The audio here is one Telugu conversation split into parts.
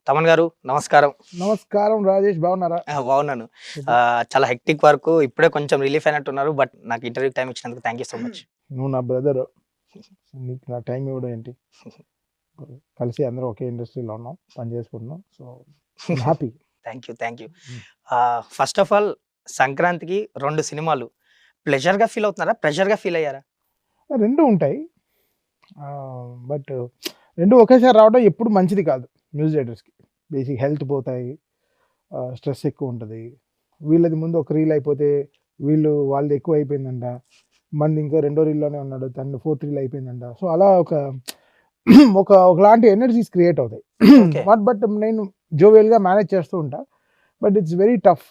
తమన్ గారు నమస్కారం. నమస్కారం రాజేష్, బాగున్నారా? బాగున్నాను. చెప్పు. చాలా హెక్టిక్ వర్క్. ఇప్పుడే కొంచెం రిలీఫ్ అయినట్టున్నారు. బట్ నాకు ఇంటర్వ్యూకి టైమ్ ఇచ్చినందుకు థాంక్ యూ సో మచ్. నువ్వు నా బ్రదర్, నీకు నా టైం ఇవ్వడం ఏంటి? కలిసి అందరం ఒకే ఇండస్ట్రీలో ఉన్నాం, పని చేసుకుంటున్నాం. So happy. Thank you. First of all సంక్రాంతికి 2 సినిమాలు. ప్లెజర్‌గా ఫీల్ అవుతున్నారా? ప్రెషర్‌గా ఫీల్ అయ్యారా? రెండు ఉంటాయి, బట్ రెండు ఒకేసారి రావడం ఎప్పుడు మంచిది కాదు. న్యూస్ రైడర్స్కి బేసిక్ హెల్త్ పోతాయి, స్ట్రెస్ ఎక్కువ ఉంటుంది. వీళ్ళది ముందు ఒక రీల్ అయిపోతే వాళ్ళది ఎక్కువ అయిపోయిందంట, మంది ఇంకో రెండో రీల్లోనే ఉన్నాడు, తను ఫోర్త్ రీల్ అయిపోయిందంట. సో అలా ఒకలాంటి ఎనర్జీస్ క్రియేట్ అవుతాయి. ఓకే. బట్ నేను జోవియల్గా మేనేజ్ చేస్తూ ఉంటా. But it's very tough.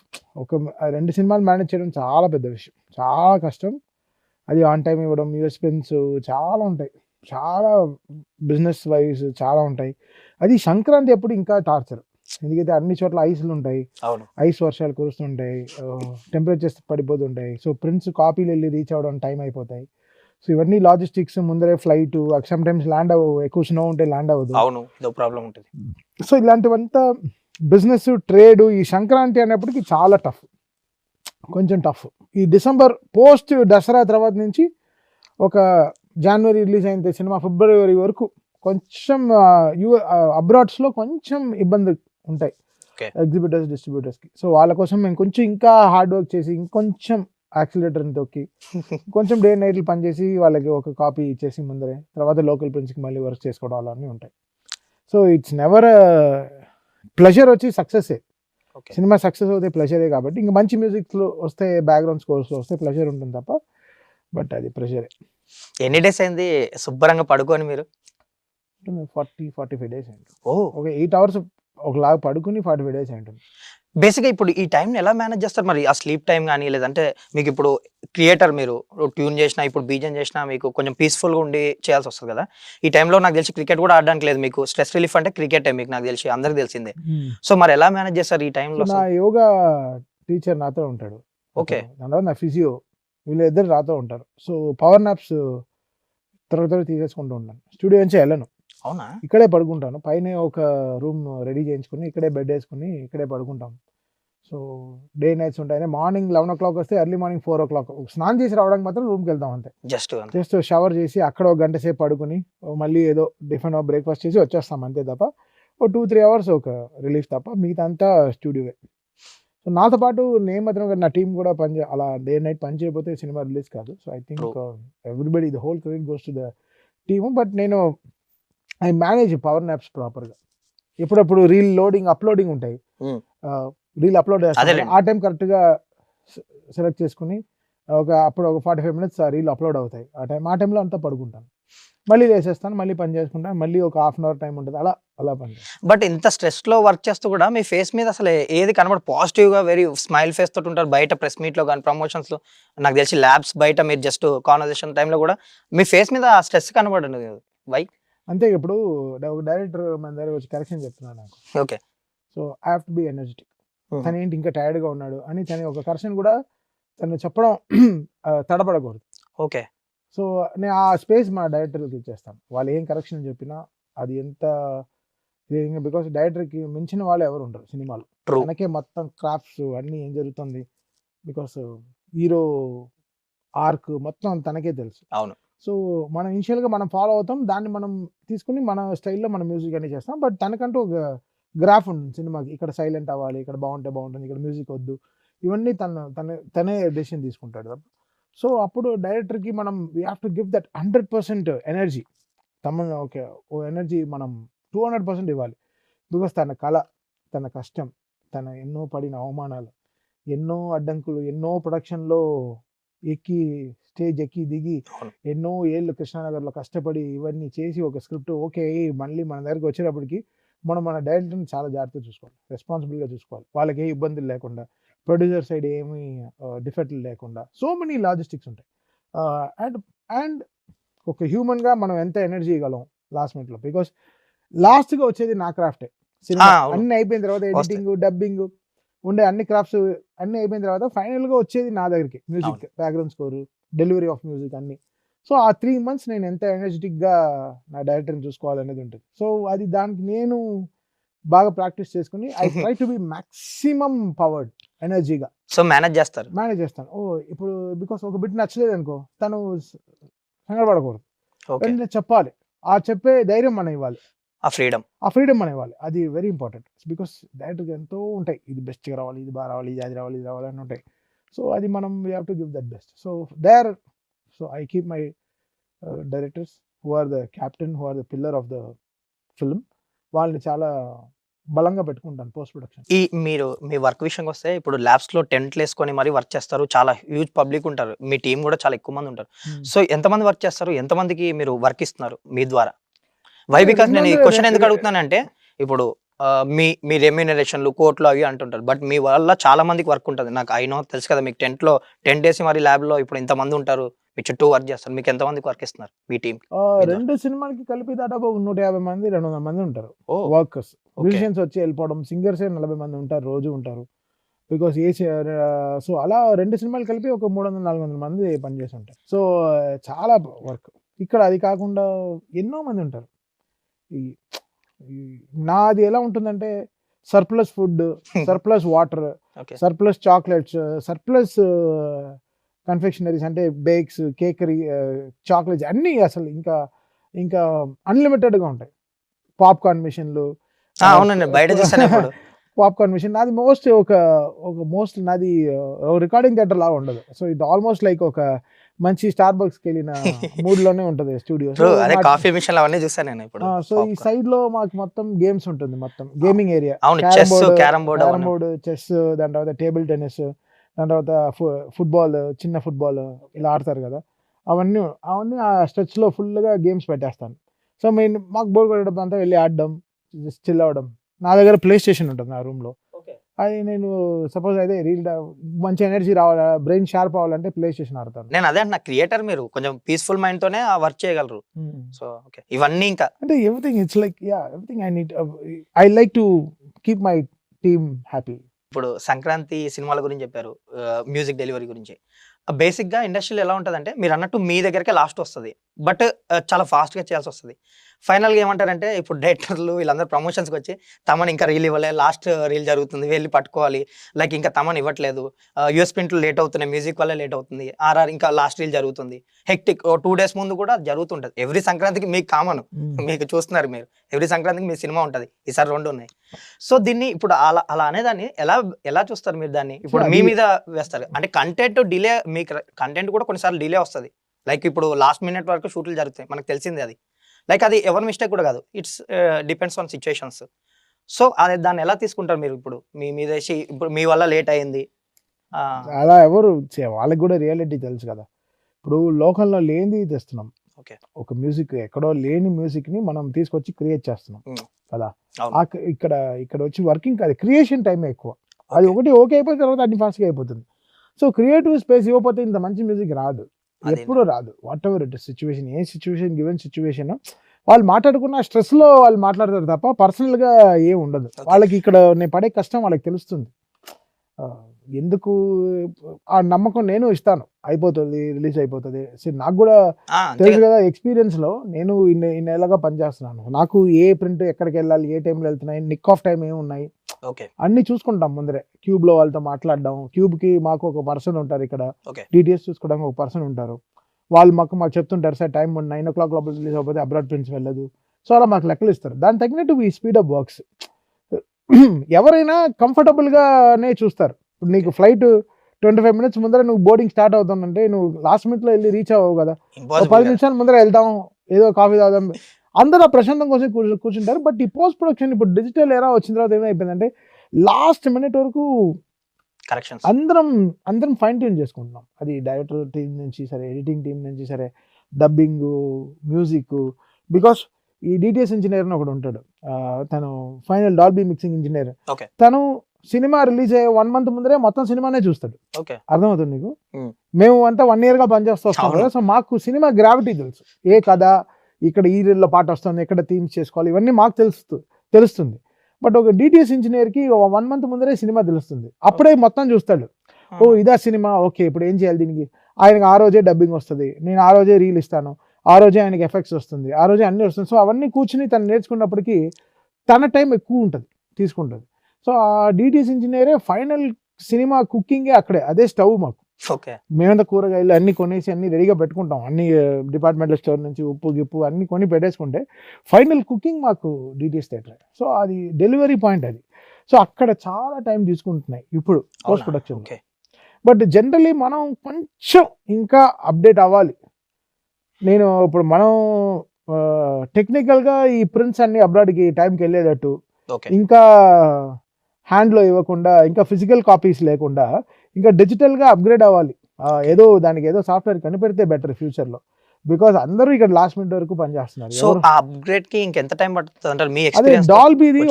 రెండు సినిమాలు మేనేజ్ చేయడం చాలా పెద్ద విషయం, చాలా కష్టం. అది ఆన్ టైం ఇవ్వడం, యూఎస్పెన్స్ చాలా ఉంటాయి, చాలా బిజినెస్ వైజ్ చాలా ఉంటాయి. అది సంక్రాంతి అప్పుడు ఇంకా టార్చర్, ఎందుకంటే అన్ని చోట్ల ఐస్లు ఉంటాయి, అవును. ఐస్ వర్షాలు కురుస్తుంటాయి, టెంపరేచర్స్ పడిపోతుంటాయి. సో ప్రింట్స్ కాపీలు వెళ్ళి రీచ్ అవ్వడం టైం అయిపోతాయి. సో ఇవన్నీ లాజిస్టిక్స్, ముందరే ఫ్లైట్, సమ్ టైమ్స్ ల్యాండ్ అవ్వవు, ఎక్కువ స్నో ఉంటే ల్యాండ్ అవ్వదు. అవును. ఇదో ప్రాబ్లమ్ ఉంటుంది. సో ఇలాంటివంతా బిజినెస్, ట్రేడ్, ఈ సంక్రాంతి అనేప్పటికి చాలా టఫ్, కొంచెం టఫ్. ఈ డిసెంబర్ పోస్ట్ దసరా తర్వాత నుంచి ఒక జనవరి రిలీజ్ అయిన సినిమా ఫిబ్రవరి వరకు కొంచెం అబ్రాడ్స్లో కొంచెం ఇబ్బంది ఉంటాయి Okay. ఎగ్జిబిటర్స్, డిస్ట్రిబ్యూటర్స్కి. సో వాళ్ళ కోసం మేము కొంచెం ఇంకా హార్డ్ వర్క్ చేసి, ఇంకొంచెం యాక్సిలేటర్ని తొక్కి, కొంచెం డే నైట్లు పనిచేసి వాళ్ళకి ఒక కాపీ ఇచ్చేసి ముందరే, తర్వాత లోకల్ ప్రిన్స్కి మళ్ళీ వర్క్ చేసుకోవడం అలానే ఉంటాయి. సో ఇట్స్ నెవర్ ప్లెజర్ వచ్చి సక్సెస్సే. Okay. సినిమా సక్సెస్ అవుతే ప్లెజరే, కాబట్టి ఇంకా మంచి మ్యూజిక్లో వస్తే, బ్యాక్గ్రౌండ్ స్కోర్స్లో వస్తే ప్లెజర్ ఉంటుంది తప్ప, బట్ అది ప్రెషరే. ఎన్ని డేస్ అయింది శుభ్రంగా పడుకొని మీరు? 45 డేస్ అయింది. ఓహ్! ఒక 8 అవర్స్ ఒకలాగా పడుకుని 45 డేస్ అయింటుంది. బేసిక్‌గా ఇప్పుడు ఈ టైంని ఎలా మేనేజ్ చేస్తారు మరి? ఆ స్లీప్ టైమ్ గాని, లేదంటే మీకిప్పుడు క్రియేటర్ మీరు ట్యూన్ చేసినా, ఇప్పుడు బీజీఎం చేసినా మీకు కొంచెం పీస్‌ఫుల్‌గా ఉండి చేయాల్సొస్తది కదా! ఈ టైంలో నాకు తెలిసి క్రికెట్ కూడా ఆడడానికి లేదు మీకు. స్ట్రెస్ రిలీఫ్ అంటే క్రికెటే మీకు, నాకు తెలిసి అందరికి తెలిసిందే. సో మరి ఎలా మేనేజ్ చేస్తారు ఈ సో టైంలో నా అసలు? యోగా టీచర్ నాతో ఉంటాడు. ఓకే. దాని తర్వాత నా ఫిజియో, వీళ్ళిద్దరు నాతో ఉంటారు. సో పవర్ నాప్స్ త్వర తీసేసుకుంటూ ఉంటాను. స్టూడియో నుంచి వెళ్ళను, అవునా? ఇక్కడే పడుకుంటాను. పైన ఒక రూమ్ రెడీ చేయించుకుని, ఇక్కడే బెడ్ వేసుకుని ఇక్కడే పడుకుంటాం. సో డే నైట్స్ ఉంటాయి. మార్నింగ్ 11 వస్తే ఎర్లీ మార్నింగ్ 4 స్నానం చేసి రావడానికి మాత్రం రూమ్కి వెళ్తాం అంతే. జస్ట్ షవర్ చేసి అక్కడ ఒక గంట సేపు పడుకుని, మళ్ళీ ఏదో టిఫిన్ బ్రేక్ఫాస్ట్ చేసి వచ్చేస్తాం అంతే తప్ప, ఓ 2-3 అవర్స్ ఒక రిలీఫ్ తప్ప, మిగతా అంతా స్టూడియోవే. సో నాతో పాటు నేను మాత్రం కాదు, నా టీం కూడా అలా డే నైట్ పని చేయకపోతే సినిమా రిలీజ్ కాదు. So I think everybody, the whole credit goes to the team. But నేను ఐ మేనేజ్ పవర్ నాప్స్ ప్రాపర్గా. ఎప్పుడప్పుడు రీల్ లోడింగ్, అప్లోడింగ్ ఉంటాయి, రీల్ అప్లోడ్ చేస్తాను. అదేలేండి. ఆ టైం కరెక్ట్గా సెలెక్ట్ చేసుకుని అప్పుడు ఒక 45 మినిట్స్ ఆ రీల్ అప్లోడ్ అవుతాయి. ఆ టైంలో అంతా పడుకుంటాను, మళ్ళీ లేసేస్తాను, మళ్ళీ పని చేసుకుంటాను, మళ్ళీ ఒక హాఫ్ అన్ అవర్ టైం ఉంటుంది, అలా పని చేస్తాను. బట్ ఇంత స్ట్రెస్‌లో వర్క్ చేస్తూ కూడా మీ ఫేస్ మీద అసలు ఏది కనబడదు. పాజిటివ్‌గా వెరీ స్మైల్ ఫేస్ తోటి ఉంటారు. బయట ప్రెస్ మీట్‌లో గాని, ప్రమోషన్స్‌లో నాకు తెలిసి ల్యాబ్స్ బయట మీరు జస్ట్ కాన్వర్జేషన్ టైమ్‌లో కూడా మీ ఫేస్ మీద ఆ స్ట్రెస్ కనబడదు. వై? అంతే. ఇప్పుడు ఒక డైరెక్టర్ మన దగ్గర వచ్చి కరెక్షన్ చెప్తున్నాడు నాకు. Okay. So I have to be energetic. తను ఏంటి ఇంకా టైర్డ్గా ఉన్నాడు అని తను ఒక కరెక్షన్ కూడా తను చెప్పడం తడబడకూడదు. ఓకే. సో నేను ఆ స్పేస్ మా డైరెక్టర్కి ఇచ్చేస్తాను. వాళ్ళు ఏం కరెక్షన్ చెప్పినా అది ఎంత, బికాస్ డైరెక్టర్కి మించిన వాళ్ళు ఎవరు ఉండరు సినిమాలో. ట్రూ. తనకే మొత్తం క్రాఫ్ట్స్ అన్నీ ఏం జరుగుతుంది, బికాస్ హీరో ఆర్క్ మొత్తం తనకే తెలుసు. అవును. సో మనం ఇనిషియల్గా మనం ఫాలో అవుతాం, దాన్ని మనం తీసుకుని మన స్టైల్లో మన మ్యూజిక్ అన్ని చేస్తాం. బట్ తనకంటూ ఒక గ్రాఫ్ ఉంటుంది సినిమాకి, ఇక్కడ సైలెంట్ అవ్వాలి, ఇక్కడ బాగుంటే బాగుంటుంది, ఇక్కడ మ్యూజిక్ వద్దు, ఇవన్నీ తనే డెసిషన్ తీసుకుంటాడు. సో అప్పుడు డైరెక్టర్కి మనం we have to give that 100% energy. Okay, ఓ ఎనర్జీ మనం 200% ఇవ్వాలి. బికాస్ తన కళ, తన కష్టం, తన ఎన్నో పడిన అవమానాలు, ఎన్నో అడ్డంకులు, ఎన్నో ప్రొడక్షన్లో స్టేజ్ ఎక్కి దిగి, అవును. ఎన్నో ఏళ్ళు కృష్ణానగర్లో కష్టపడి ఇవన్నీ చేసి ఒక స్క్రిప్ట్ ఓకే మళ్ళీ మన దగ్గరికి వచ్చేటప్పటికి మనం మన డైరెక్టర్ని చాలా జాగ్రత్తగా చూసుకోవాలి, రెస్పాన్సిబుల్గా చూసుకోవాలి, వాళ్ళకి ఏ ఇబ్బందులు లేకుండా, ప్రొడ్యూసర్ సైడ్ ఏమీ డిఫెక్ట్లు లేకుండా. సో మెనీ లాజిస్టిక్స్ ఉంటాయి. అండ్ అండ్ ఒక హ్యూమన్గా మనం ఎంత ఎనర్జీ ఇవ్వగలం లాస్ట్ మినిట్లో, బికాస్ లాస్ట్గా వచ్చేది నా క్రాఫ్టే. సినిమా అవును. అన్నీ అయిపోయిన తర్వాత ఎడిటింగ్, డబ్బింగ్ ఉండే అన్ని క్రాఫ్ట్స్ అన్నీ అయిపోయిన తర్వాత ఫైనల్గా వచ్చేది నా దగ్గరికి music, background score, delivery of music అన్నీ. సో ఆ 3 months నేను ఎంత ఎనర్జెటిక్గా నా డైరెక్టర్ని చూసుకోవాలనేది ఉంటుంది. సో అది దానికి నేను బాగా ప్రాక్టీస్ చేసుకుని I try to be maximum powered ఎనర్జీగా సో మేనేజ్ చేస్తారు. మేనేజ్ చేస్తాను. ఇప్పుడు బికాస్ ఒక బిట్ నచ్చలేదు అనుకో, తను సంగడపడకూడదు, ఓకే. వెంటనే చెప్పాలి. ఆ చెప్పే ధైర్యం మనం ఇవ్వాలి, ఆ ఫ్రీడమ్. ఆ ఫ్రీడమ్ మనం ఇవ్వాలి. అది వెరీ ఇంపార్టెంట్. బికాస్ డైరెక్ట్గా ఎంతో ఉంటాయి, ఇది బెస్ట్గా రావాలి, ఇది బాగా రావాలి, ఇది అది రావాలి, ఇది రావాలి అని ఉంటాయి. సో అది మనం we have to give that best. So there, so I keep my directors who are the captain, who are the pillar of the film, వాళ్ళని చాలా బలంగా పెట్టుకుంటాను పోస్ట్ ప్రొడక్షన్. మీరు మీ వర్క్ విషయంకి వస్తే ఇప్పుడు ల్యాబ్స్లో టెంట్లు వేసుకొని మరీ వర్క్ చేస్తారు, చాలా హ్యూజ్ పబ్లిక్ ఉంటారు, మీ టీం కూడా చాలా ఎక్కువ మంది ఉంటారు. సో ఎంతమంది వర్క్ చేస్తారు, ఎంతమందికి మీరు వర్క్ ఇస్తున్నారు మీ ద్వారా? వై బికాస్ నేను ఈ క్వశ్చన్ ఎందుకు అడుగుతున్నానంటే ఇప్పుడు మీ రెమ్యూనరేషన్లు కోట్లు అవి అంటుంటారు, బట్ మీ వల్ల చాలా మందికి వర్క్ ఉంటుంది. నాకు అయినో తెలుసు కదా, మీకు టెంట్ వేసి మరి ల్యాబ్లో ఇప్పుడు ఇంతమంది ఉంటారు, మీ చుట్టూ వర్క్ చేస్తారు, మీకు ఎంతమందికి వర్క్ ఇస్తున్నారు మీ టీం? 2 సినిమాలకి కలిపి దాదాపు 150 మంది 200 మంది ఉంటారు వర్కర్స్. మ్యూజిషియన్స్ వచ్చి వెళ్ళిపోవడం, సింగర్స్ 40 మంది ఉంటారు, రోజు ఉంటారు. బికాస్ సో అలా 2 సినిమాలు కలిపి ఒక 300-400 మంది పనిచేసి ఉంటారు. సో చాలా వర్క్ ఇక్కడ. అది కాకుండా ఎన్నో మంది ఉంటారు. నాది ఎలా ఉంటుందంటే surplus food, surplus water, surplus chocolates, surplus confectioneries, అంటే బేక్స్, కేకరీ, చాక్లెట్స్ అన్నీ అసలు ఇంకా అన్లిమిటెడ్గా ఉంటాయి. పాప్కార్న్ మిషన్లు, పాప్కార్న్ మిషన్ నాది మోస్ట్ నాది రికార్డింగ్ థియేటర్ లాగా ఉండదు. సో ఇది ఆల్మోస్ట్ లైక్ ఒక మంచి స్టార్ బక్స్కి వెళ్ళిన మూడ్ లోనే ఉంటది స్టూడియో. కాఫీ మిషన్ అవన్నీ చూసాను నేను ఇప్పుడు. సో ఈ సైడ్ లో మాకు మొత్తం గేమ్స్ ఉంటుంది, మొత్తం gaming area, carrom board, chess, దాని తర్వాత టేబుల్ టెన్నిస్, దాని తర్వాత ఫుట్బాల్, చిన్న ఫుట్బాల్ ఇలా ఆడతారు కదా, అవన్నీ ఆ స్ట్రెచ్ లో ఫుల్ గా గేమ్స్ పెట్టేస్తాను. సో మాకు బోర్ కొట్టడం అంతా వెళ్ళి ఆడడం, జస్ట్ చిల్ అవ్వడం. నా దగ్గర ప్లే స్టేషన్ ఉంటుంది నా రూమ్ లో. అది నేను సపోజ్ అయితే మంచి ఎనర్జీ రావాలా, బ్రెయిన్ షార్ప్ అవ్వాలంటే ప్లే స్టేషన్ ఆడతాను. నేను అదే నా క్రియేటర్, మీరు కొంచెం పీస్ఫుల్ మైండ్ తోనే వర్క్ చేయగలరు. సో ఓకే, ఇవన్నీ ఇంకా అంటే everything it's like everything I like to keep my team happy. ఇప్పుడు సంక్రాంతి సినిమాల గురించి చెప్పారు, మ్యూజిక్ డెలివరీ గురించి. బేసిక్ గా ఇండస్ట్రీలో ఎలా ఉంటుందంటే మీరు అన్నట్టు మీ దగ్గరకే లాస్ట్ వస్తుంది, బట్ చాలా ఫాస్ట్ గా చేయాల్సి వస్తుంది. ఫైనల్ గా ఏమంటారంటే ఇప్పుడు డైరెక్టర్లు వీళ్ళందరూ ప్రమోషన్స్కి వచ్చి తమను ఇంకా రీల్ ఇవ్వలే, లాస్ట్ రీల్ జరుగుతుంది, వెళ్ళి పట్టుకోవాలి, లైక్ ఇంకా తమను ఇవ్వట్లేదు, యూఎస్ ప్రింట్లు లేట్ అవుతున్నాయి, మ్యూజిక్ వల్ల లేట్ అవుతుంది, ఆర్ఆర్ ఇంకా లాస్ట్ రీల్ జరుగుతుంది, హెక్టిక్ 2 days ముందు కూడా జరుగుతుంటది. ఎవ్రీ సంక్రాంతికి మీకు కామన్, మీకు చూస్తున్నారు మీరు, ఎవ్రీ సంక్రాంతికి మీ సినిమా ఉంటుంది, ఈసారి 2 ఉన్నాయి. సో దీన్ని ఇప్పుడు అలా అనేదాన్ని ఎలా చూస్తారు మీరు దాన్ని? ఇప్పుడు మీ మీద వేస్తారు అంటే కంటెంట్ డిలే, మీకు కంటెంట్ కూడా కొన్నిసార్లు డిలే వస్తుంది. లైక్ ఇప్పుడు లాస్ట్ మినిట్ వరకు షూట్లు జరుగుతాయి, మనకు తెలిసింది అది. లైక్ అది ఎవరి మిస్టేక్ కూడా కాదు, it's depends on situations. So అదే దాన్ని ఎలా తీసుకుంటారు మీరు? ఇప్పుడు మీ మీద ఇప్పుడు మీ వల్ల లేట్ అయింది అలా ఎవరు, వాళ్ళకి కూడా రియాలిటీ తెలుసు కదా. ఇప్పుడు లోకల్లో లేనిది తెస్తున్నాం, ఒక మ్యూజిక్ ఎక్కడో లేని మ్యూజిక్ ని మనం తీసుకొచ్చి క్రియేట్ చేస్తున్నాం కదా. ఇక్కడ వచ్చి వర్కింగ్ కాదు, క్రియేషన్ టైం ఎక్కువ. అది ఒకటి ఓకే అయిపోయిన తర్వాత అన్ని ఫాస్ట్గా అయిపోతుంది. సో క్రియేటివ్ స్పేస్ ఇవ్వకపోతే ఇంత మంచి మ్యూజిక్ రాదు, ఎప్పుడూ రాదు. What ever it situation, A situation, given situation వాళ్ళు మాట్లాడుకున్న స్ట్రెస్ లో వాళ్ళు మాట్లాడతారు తప్ప పర్సనల్ గా ఏం ఉండదు వాళ్ళకి. ఇక్కడ నేను పడే కష్టం వాళ్ళకి తెలుస్తుంది. ఎందుకు ఆ నమ్మకం నేను ఇస్తాను, అయిపోతుంది, రిలీజ్ అయిపోతుంది. నాకు కూడా తెలుసు కదా, ఎక్స్పీరియన్స్ లో నేను ఇన్నేళ్ళగా పనిచేస్తున్నాను. నాకు ఏ ప్రింట్ ఎక్కడికి వెళ్ళాలి, ఏ టైంలో వెళ్తున్నాయి, నిక్ ఆఫ్ టైం ఏమి ఉన్నాయి అన్ని చూసుకుంటాం ముందరే. క్యూబ్ లో వాళ్ళతో మాట్లాడడం, క్యూబ్ కి మాకు ఒక పర్సన్ ఉంటారు, ఇక్కడ డీటెయిల్స్ చూసుకోవడానికి ఒక పర్సన్ ఉంటారు. వాళ్ళు మాకు చెప్తుంటారు, సార్ టైం 9 o'clock లోపల రిలీజ్ అయిపోతే అబ్రాడ్ ప్రింట్స్ వెళ్ళదు. సో అలా మాకు లెక్కలు ఇస్తారు. దాని తగినట్టు ఈ స్పీడ్ ఆఫ్ వర్క్స్. ఎవరైనా కంఫర్టబుల్ గానే చూస్తారు. ఇప్పుడు నీకు ఫ్లైట్ 25 minutes ముందర నువ్వు బోర్డింగ్ స్టార్ట్ అవుతుందంటే నువ్వు లాస్ట్ మినిట్ లో వెళ్ళి రీచ్ అవ్వవు కదా. 10 నిమిషాల ముందర వెళ్దాం, ఏదో కాఫీ తాగుదాం, అందరూ ఆ ప్రశాంతం కోసం కూర్చుంటారు. బట్ ఈ పోస్ట్ ప్రొడక్షన్ ఇప్పుడు డిజిటల్ ఎరా వచ్చిన తర్వాత ఏమైపోయిందంటే లాస్ట్ మినిట్ వరకు అందరం ఫైన్ ట్యూన్ చేసుకుంటున్నాం. అది డైరెక్టర్ టీం నుంచి సరే, ఎడిటింగ్ టీం నుంచి సరే, డబ్బింగ్, మ్యూజిక్. బికాస్ ఈ డిటిఎస్ ఇంజనీర్ అని ఒకడు ఉంటాడు, తను ఫైనల్ డాల్బీ మిక్సింగ్ ఇంజనీర్. తను సినిమా రిలీజ్ అయ్యే 1 month ముందరే మొత్తం సినిమానే చూస్తాడు. అర్థమవుతుంది నీకు? మేము అంతా 1 year గా పనిచేస్తూ వస్తాం కదా. సో మాకు సినిమా గ్రావిటీ తెలుసు, ఏ కథ, ఇక్కడ ఈ రీల్లో పాట వస్తుంది, ఎక్కడ థీమ్స్ చేసుకోవాలి, ఇవన్నీ మాకు తెలుస్తుంది. బట్ ఒక డిటిఎస్ ఇంజనీర్ కి 1 month ముందరే సినిమా తెలుస్తుంది. అప్పుడే మొత్తం చూస్తాడు, ఓ ఇదా సినిమా, ఓకే ఇప్పుడు ఏం చేయాలి దీనికి. ఆయనకు ఆ రోజే డబ్బింగ్ వస్తుంది, నేను ఆ రోజే రీల్ ఇస్తాను, ఆ రోజే ఆయనకి ఎఫెక్ట్స్ వస్తుంది, ఆ రోజే అన్ని వస్తుంది. సో అవన్నీ కూర్చుని తను నేర్చుకున్నప్పటికీ తన టైం ఎక్కువ ఉంటుంది తీసుకుంటుంది. సో ఆ డిటిఎస్ ఇంజనీరే ఫైనల్ సినిమా కుకింగే అక్కడే, అదే స్టవ్ మాకు. ఓకే. మేమంతా కూరగాయలు అన్ని కొనేసి అన్ని రెడీగా పెట్టుకుంటాం, అన్ని డిపార్ట్మెంటల్ స్టోర్ నుంచి ఉప్పు గిప్పు అన్ని కొని పెట్టేసుకుంటే ఫైనల్ కుకింగ్ మాకు డిటిఎస్ థియేటర్. సో అది డెలివరీ పాయింట్ అది. సో అక్కడ చాలా టైం తీసుకుంటున్నాయి ఇప్పుడు post production. Okay. But generally మనం కొంచెం ఇంకా అప్డేట్ అవ్వాలి. నేను ఇప్పుడు మనం టెక్నికల్గా ఈ ప్రింట్స్ అన్ని అబ్రాడ్కి టైంకి వెళ్ళేటట్టు, ఓకే. ఇంకా హ్యాండ్లో ఇవ్వకుండా, ఇంకా ఫిజికల్ కాపీస్ లేకుండా ఇంకా డిజిటల్గా అప్గ్రేడ్ అవ్వాలి. ఏదో దానికి ఏదో సాఫ్ట్వేర్ కనిపెడితే బెటర్ ఫ్యూచర్లో. బికాస్ అందరూ ఇక్కడ లాస్ట్ మినిట్ వరకు పనిచేస్తున్నారు. సో ఆ అప్గ్రేడ్ కి ఇంకెంత టైం పడుతుంది అంటారు మీ అదే ఎక్స్పీరియన్స్? డాల్బీది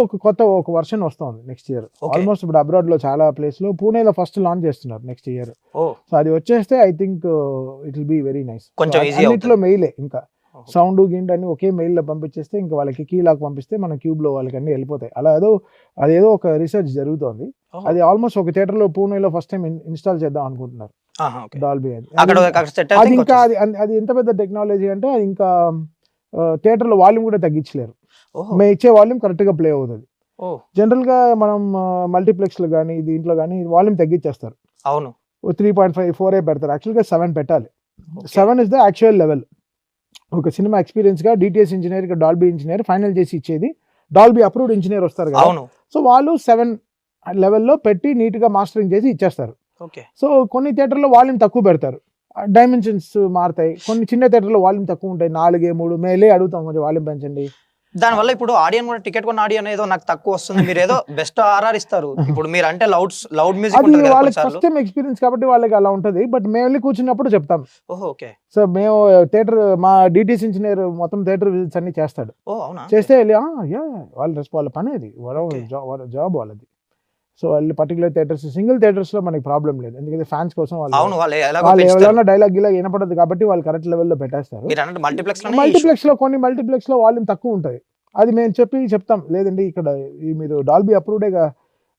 ఒక వర్షన్ వస్తుంది నెక్స్ట్ ఇయర్. ఆల్మోస్ట్ ఇప్పుడు అబ్రాడ్ లో చాలా ప్లేస్ లో, పూణేలో ఫస్ట్ లాంచ్ చేస్తున్నారు నెక్స్ట్ ఇయర్. సో అది వచ్చేస్తే I think it will be very nice. కొంచెం ఈజీ అన్నిట్లో మెయిలే, ఇంకా సౌండ్ గిండ్ అన్ని ఒకే మెయిల్ లో పంపించేస్తే ఇంకా వాళ్ళకి కీ లాక్ పంపిస్తే మన క్యూబ్ లో వాళ్ళకి అన్ని వెళ్ళిపోతాయి. అలా అదేదో ఒక రీసెర్చ్ జరుగుతోంది. అది ఆల్మోస్ట్ ఒక థియేటర్ లో పూణేలో ఫస్ట్ టైం ఇన్స్టాల్ చేద్దాం అనుకుంటున్నారు డాల్బీ. అది ఇంకా అది ఎంత పెద్ద టెక్నాలజీ అంటే అది ఇంకా థియేటర్ లో వాల్యూమ్ కూడా తగ్గించలేరు. మేము ఇచ్చే వాల్యూమ్ కరెక్ట్ గా ప్లే అవుతుంది. జనరల్ గా మనం మల్టీప్లెక్స్ లో కానీ దీంట్లో కానీ వాల్యూమ్ తగ్గించేస్తారు. అవును, 3.5 4 పెడతారు. యాక్చువల్గా 7 పెట్టాలి. 7 ఇస్ ద యాక్చువల్ లెవెల్. ఒక సినిమా ఎక్స్పీరియన్స్ గా DTS engineer, Dolby engineer final చేసి ఇచ్చేది. డాల్బీ అప్రూవ్డ్ ఇంజనీర్ వస్తారు కదా, సో వాళ్ళు 7 లెవెల్లో పెట్టి నీట్ గా మాస్టరింగ్ చేసి ఇచ్చేస్తారు. సో కొన్ని థియేటర్లో వాల్యూమ్ తక్కువ పెడతారు, డైమెన్షన్స్ మారుతాయి. కొన్ని చిన్న థియేటర్లో వాల్యూమ్ తక్కువ ఉంటాయి, 4 3 మేలే అడుగుతాం కొంచెం వాల్యూమ్ పెంచండి. దానివల్ల ఇప్పుడు ఆడియన్ కూడా టికెట్ కొన్న ఆడియన్ ఏదో నాకు తక్కువ వస్తుంది, మీరు ఏదో బెస్ట్ ఆర్ఆర్ ఇస్తారు. ఇప్పుడు మీరు అంటే లౌడ్ మ్యూజిక్ అది వాళ్ళకి ఫస్ట్ టైం ఎక్స్పీరియన్స్ కాబట్టి వాళ్ళకి అలా ఉంటుంది. బట్ మేము వెళ్ళి కూర్చున్నప్పుడు చెప్తాం. ఓకే. సో మేము థియేటర్, మా డిటిఎస్ ఇంజనీర్ మొత్తం థియేటర్ విజిట్స్ అన్ని చేస్తాడు. చేస్తే వెళ్ళి వాళ్ళ పని అది, వాళ్ళ జాబ్ వాళ్ళది. సో వాళ్ళు పర్టికులర్ థియేటర్స్, సింగిల్ థియేటర్స్ లో మనకి ప్రాబ్లం లేదు, ఎందుకంటే ఫ్యాన్స్ కోసం వాళ్ళు ఎవరైనా డైలాగ్ గిలా వినపడదు కాబట్టి వాళ్ళు కరెక్ట్ లెవెల్లో పెట్టేస్తారు. మల్టీప్లెక్స్ లో కొన్ని మల్టీప్లెక్స్ లో వాల్యూమ్ తక్కువ ఉంటుంది, అది మేము చెప్తాం. లేదండి ఇక్కడ మీరు డాల్బీ అప్రూవ్డేగా,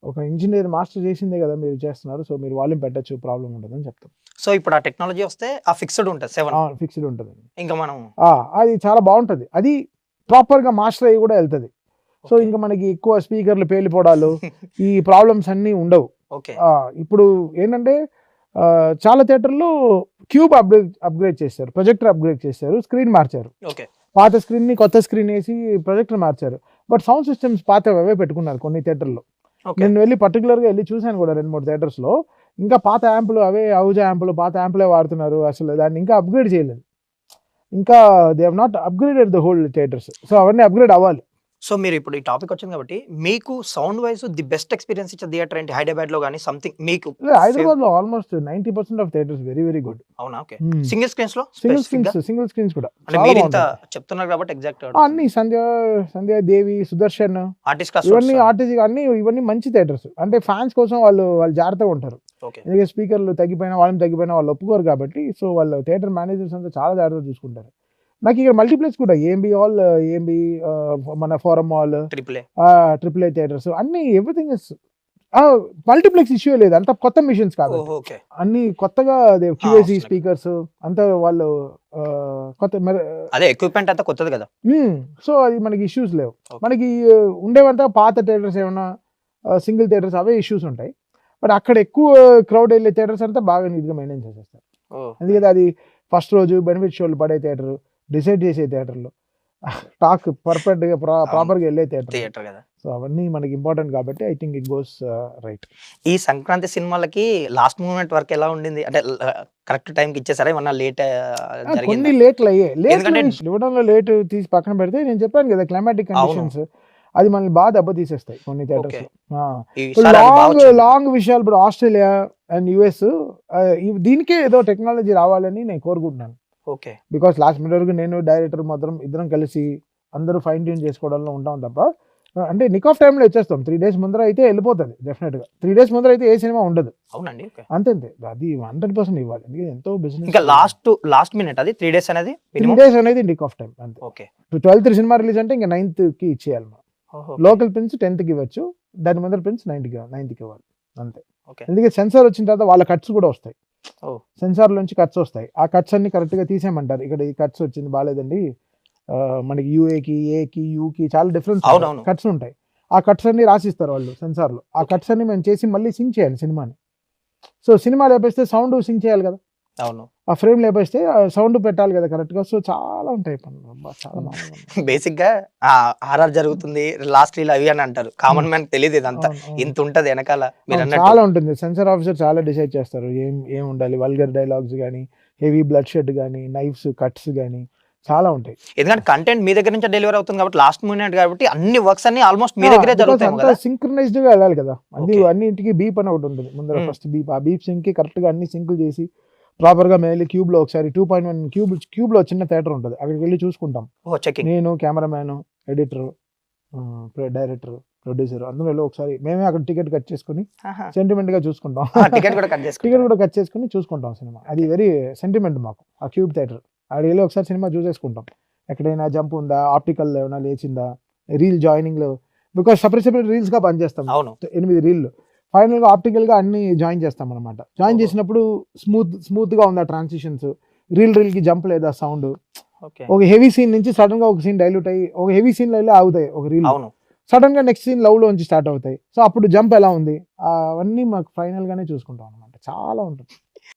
ఒక ఇంజనీర్ మాస్టర్ చేసిందే కదా మీరు చేస్తున్నారు, సో మీరు వాల్యూమ్ పెట్టచ్చు, ప్రాబ్లం ఉంటుంది అని చెప్తాం. సో ఇప్పుడు ఆ టెక్నాలజీ వస్తే ఆ ఫిక్స్డ్ ఉంటుంది, 7 ఫిక్స్డ్ ఉంటుంది. ఇంకా మనం అది చాలా బాగుంటుంది, అది ప్రాపర్ గా మాస్టర్ అయ్యి కూడా వెళ్తుంది. సో ఇంకా మనకి ఎక్కువ స్పీకర్లు పేలిపోవడాలు ఈ ప్రాబ్లమ్స్ అన్ని ఉండవు. ఇప్పుడు ఏంటంటే చాలా థియేటర్లో క్యూబ్ అప్గ్రేడ్ చేశారు, ప్రొజెక్టర్ అప్గ్రేడ్ చేశారు, స్క్రీన్ మార్చారు. పాత స్క్రీన్ ని కొత్త స్క్రీన్ వేసి ప్రొజెక్టర్ మార్చారు. బట్ సౌండ్ సిస్టమ్స్ పాతవే పెట్టుకున్నారు కొన్ని థియేటర్లో. నేను వెళ్ళి పర్టికులర్గా వెళ్ళి చూశాను కూడా 2-3 థియేటర్స్ లో. ఇంకా పాత యాంపులు, అవే అవుజా యాంపులు, పాత యాంపులే వాడుతున్నారు. అసలు దాన్ని ఇంకా అప్గ్రేడ్ చేయలేదు, ఇంకా they have not upgraded the whole theatres. So అవన్నీ అప్గ్రేడ్ అవ్వాలి. సో మీరు ఇప్పుడు ఈ టాపిక్ వచ్చింది కాబట్టి మీకు sound wise the best experience ఇచ్చే థియేటర్ ఏంటి హైదరాబాద్ లో గానీ సంథింగ్? మీకు హైదరాబాద్ లో almost 90% of theatres very very good. అవునా? ఓకే. సింగిల్ స్క్రీన్స్ లో సింగిల్ స్క్రీన్స్ కూడా మీరు ఇంత చెప్తున్నారు కాబట్టి ఎగ్జాక్ట్ అన్ని సంధ్య దేవి, సుదర్శన్, ఇవన్నీ మంచి థియేటర్స్. అంటే ఫ్యాన్స్ కోసం వాళ్ళు జాగ్రత్తగా ఉంటారు. ఎందుకంటే స్పీకర్లు తగ్గిపోయినా, వాల్యూమ్ తగ్గిపోయినా వాళ్ళు ఒప్పుకోరు కాబట్టి. సో వాళ్ళు థియేటర్ మేనేజర్స్ అంతా చాలా జాగ్రత్తగా చూసుకుంటారు. నాకు ఇక్కడ మల్టీప్లెక్స్ కూడా ఏఎంబి హాల్, ఏఎంబి మన forum hall, triple A theatres అన్ని ఎవ్రీథింగ్ ఇస్ మల్టీప్లెక్స్ ఇష్యూ లేదు. అంత కొత్త మిషన్స్ కాదు, అన్ని కొత్తగా క్యూఏసీ స్పీకర్స్ అంతా వాళ్ళు కొత్త ఎక్విప్మెంట్ అంతా కొత్తది కదా. సో అది మనకి ఇష్యూస్ లేవు. మనకి ఉండేవంతా పాత థియేటర్స్, ఏమన్నా సింగిల్ థియేటర్స్ అవే ఇష్యూస్ ఉంటాయి. బట్ అక్కడ ఎక్కువ క్రౌడ్ వెళ్ళే థియేటర్స్ అంతా బాగా నీట్గా మెయింటైన్ చేసేస్తారు. ఎందుకంటే అది ఫస్ట్ రోజు బెనిఫిట్ షోలు పడే థియేటర్, డిసైడ్ చేసే థియేటర్లు, టాక్ పర్ఫెక్ట్ గా ప్రాపర్ గా వెళ్ళే థియేటర్ కదా. సో అవన్నీ మనకి ఇంపార్టెంట్ కాబట్టి I think it goes right. ఈ సంక్రాంతి సినిమాలకి లాస్ట్ మూమెంట్ వరకు ఎలా ఉండింది? అంటే కరెక్ట్ టైం కి ఇచ్చేసారా? ఏమన్నా లేట్? కొన్ని లేట్లు అయ్యాయి. ఇవ్వడంలో లేట్ తీసి పక్కన పెడితే, నేను చెప్పాను కదా క్లైమాటిక్ కండిషన్స్, అది మనల్ని బాగా దెబ్బతీసేస్తాయి కొన్ని థియేటర్స్. లాంగ్ విషయాలు ఇప్పుడు ఆస్ట్రేలియా అండ్ యుఎస్, దీనికే ఏదో టెక్నాలజీ రావాలని నేను కోరుకుంటున్నాను. ఓకే. బికాస్ లాస్ట్ మినిట్ వరకు నేను డైరెక్టర్ మాత్రం ఇద్దరం కలిసి అందరూ ఫైన్ ట్యూన్ చేసుకోవడంలో ఉంటాం తప్ప, అంటే నిక్ ఆఫ్ టైంలో వచ్చేస్తాం. 3 days ముందర అయితే వెళ్ళిపోతుంది డెఫినెట్ గా. 3 days ముందర అయితే ఏ సినిమా ఉండదు. అవునండి. అంతే, అది 100% ఇవ్వాలి. ఎందుకంటే ఎంతో బిజినెస్. ఇంకా లాస్ట్ మినిట్ అది 3 days అనేది, 3 days అనేది నిక్ ఆఫ్ టైం అంతే. ఓకే. 12th సినిమా రిలీజ్ అంటే ఇంకా 9th కి ఇచ్చేయాలి. లోకల్ ప్రిన్స్ 10th కి ఇవ్వచ్చు, దాని ముందర ప్రిన్స్ 9th కి ఇవ్వాలి అంతే. ఎందుకంటే సెన్సార్ వచ్చిన తర్వాత వాళ్ళ కట్స్ కూడా వస్తాయి, సెన్సార్ నుంచి కట్స్ వస్తాయి. ఆ కట్స్ అన్ని కరెక్ట్ గా తీసేయమంటారు. ఇక్కడ ఈ కట్స్ వచ్చింది బాగాలేదండి, మనకి యూఏకి, ఏకి, యూకి చాలా డిఫరెన్స్ అవునవును. కట్స్ ఉంటాయి. ఆ కట్స్ అన్ని రాసిస్తారు వాళ్ళు సెన్సార్లో. ఆ కట్స్ అన్ని మేము చేసి మళ్ళీ సింక్ చేయాలి సినిమాని. సో సినిమా లేపేస్తే సౌండ్ సింక్ చేయాలి కదా, అవును. ఆ ఫ్రేమ్ లేపేస్తే సౌండ్ పెట్టాలి కదా కరెక్ట్గా. సో చాలా ఉంటాయి పనులు. అబ్బా, చాలా మామూలుగా ఉండదు. బేసిక్ గా హారర్ జరుగుతుంది, లాస్ట్ రీల్ అవి అని అంటారు. కామన్ మ్యాన్ తెలియదు ఇదంతా అవును, అవును. ఇంత ఉంటది వెనకాల మీరు అవును, అన్నట్టు. చాలా ఉంటుంది. సెన్సార్ ఆఫీసర్ చాలా డిసైడ్ చేస్తారు ఏం ఉండాలి. వల్గర్ డైలాగ్స్ కానీ, హెవీ బ్లడ్ షెడ్ కానీ, నైఫ్స్ కట్స్ కానీ చాలా ఉంటాయి. ఎందుకంటే కంటెంట్ మీ దగ్గర నుంచి డెలివరీ అవుతుంది కాబట్టి లాస్ట్ మినిట్ కాబట్టి అన్ని వర్క్స్ అన్ని ఆల్మోస్ట్ మీ దగ్గరే జరుగుతాయి అంతా కదా. సింక్రనైజ్డ్ గా వెళ్ళాలి కదా. Okay. అన్నింటికి బీప్ అని ఒకటి ఉంటుంది ముందర. Hmm. ఫస్ట్ బీప్, ఆ బీప్ సింక్ కి కరెక్ట్ గా అన్ని సింకులు చేసి ప్రాపర్ గా మేము వెళ్ళి క్యూబ్ లో ఒకసారి 2.1 క్యూబ్ లో చిన్న థియేటర్ ఉంటుంది, అక్కడికి వెళ్ళి చూసుకుంటాం. ఓ చెకింగ్. నేను, కెమెరామ్యాన్, ఎడిటర్, డైరెక్టర్, ప్రొడ్యూసర్ అందరూ వెళ్ళి ఒకసారి మేమే అక్కడ టికెట్ కట్ చేసుకుని సెంటిమెంట్ గా చూసుకుంటాం. టికెట్ కూడా కట్ టికెట్ చేసుకుంటారు. కూడా కట్ చేసుకుని చూసుకుంటాం సినిమా. అది వెరీ సెంటిమెంట్ మాకు ఆ క్యూబ్ థియేటర్. అక్కడ వెళ్ళి ఒకసారి సినిమా చూసేసుకుంటాం. ఎక్కడైనా జంప్ ఉందా, ఆప్టికల్ ఏమైనా లేచిందా, రీల్ జాయినింగ్ లో, బికాస్ సపరేట్ రీల్స్ గా పనిచేస్తాం. అవును. 8 రీల్లు ఫైనల్ గా ఆప్టికల్ గా అన్ని జాయిన్ చేస్తాం అనమాట. జాయిన్ ఓహో. చేసినప్పుడు స్మూత్ గా ఉందా ట్రాన్సిషన్స్, రీల్ కి జంప్ లేదా సౌండ్, ఓకే. ఒక హెవీ సీన్ నుంచి సడన్ గా ఒక సీన్ డైల్యూట్ అయ్యి ఒక హెవీ సీన్ లో వెళ్ళి ఆగుతాయి ఒక రీల్, అవును. సడన్ గా నెక్స్ట్ సీన్ లవ్ లో నుంచి స్టార్ట్ అవుతాయి. సో అప్పుడు జంప్ ఎలా ఉంది అవన్నీ మాకు ఫైనల్ గానే చూసుకుంటాం అనమాట. చాలా ఉంటుంది.